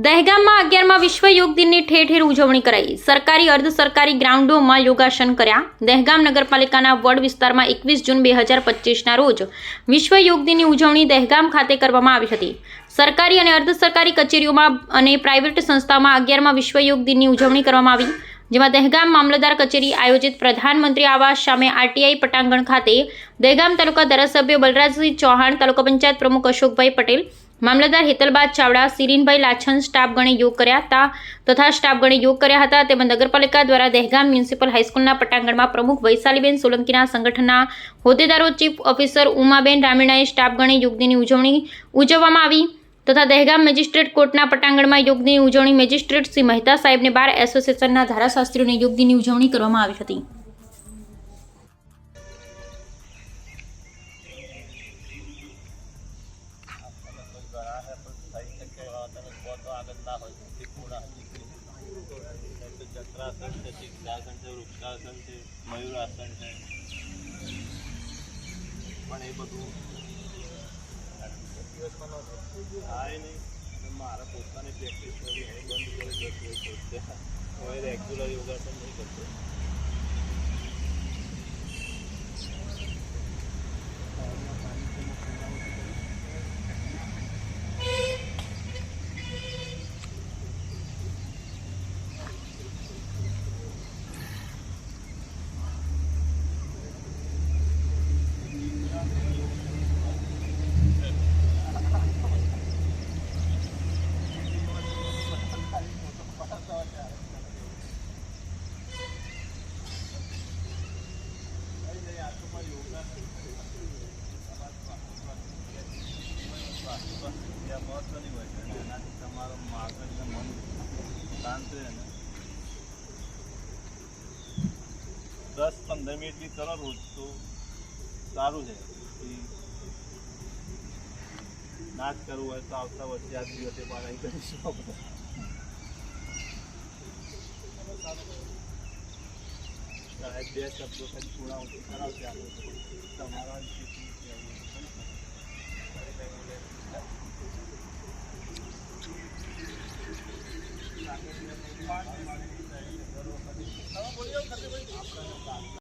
દહેગામમાં 11મા વિશ્વ યોગ દિનની ઠેર ઠેર ઉજવણી કરાઈ। સરકારી અર્ધ સરકારી ગ્રાઉન્ડોમાં યોગાસન કર્યા। દહેગામ નગરપાલિકાના વોર્ડ વિસ્તારમાં 21 જૂન 2025ના રોજ વિશ્વ યોગ દિનની ઉજવણી દહેગામ ખાતે કરવામાં આવી હતી। સરકારી અને અર્ધ સરકારી કચેરીઓમાં અને પ્રાઇવેટ સંસ્થાઓમાં 11મા વિશ્વ યોગ દિનની ઉજવણી કરવામાં આવી, જેમાં દહેગામ મામલતદાર કચેરી આયોજિત પ્રધાનમંત્રી આવાસ સામે આરટીઆઈ પટાંગણ ખાતે દહેગામ તાલુકા ધારાસભ્ય બલરાજસિંહ ચૌહાણ, તાલુકા પંચાયત પ્રમુખ અશોકભાઈ પટેલ, મામલતદાર હેતલબા ચાવડા, સિરીનભાઈ લાછન સ્ટાફગણે યોગ કર્યા હતા તથા સ્ટાફગણે યોગ કર્યા હતા। તેમજ નગરપાલિકા દ્વારા દહેગામ મ્યુનિસિપલ હાઈસ્કૂલના પટાંગણમાં પ્રમુખ વૈશાલીબેન સોલંકીના સંગઠનના હોદ્દેદારો, ચીફ ઓફિસર ઉમાબેન રામીણાએ સ્ટાફગણે યોગ દિનની ઉજવણી ઉજવવામાં આવી તથા દહેગામ મેજિસ્ટ્રેટ કોર્ટના પટાંગણમાં યોગ દિનની ઉજવણી મેજિસ્ટ્રેટ શ્રી મહેતા સાહેબને બાર એસોસિએશનના ધારાશાસ્ત્રીઓને યોગ દિનની ઉજવણી કરવામાં આવી હતી। जत्रासन है, सिद्धासन है, वृक्षासन है, मयूरासन है, પણ એ બધું થાય નહીં। મારા પોતાની પ્રેક્ટિસ કરી હું બંધ કરી દઉં હવે રેગ્યુલર યોગાસન નહીં કરતો। મહત્વની હોય છે અને એનાથી તમારો મગજ ને મન શાંત રહે ને 10-15 મિનિટની કરો રોજ તો સારું છે। નાચ કરવું હોય તો આવતા વર્ષે આ દિવસે પાણી કરીશું આપણે। બે શબ્દો ખાલી પૂર્ણાવતી કરાવશે આપણે તમારા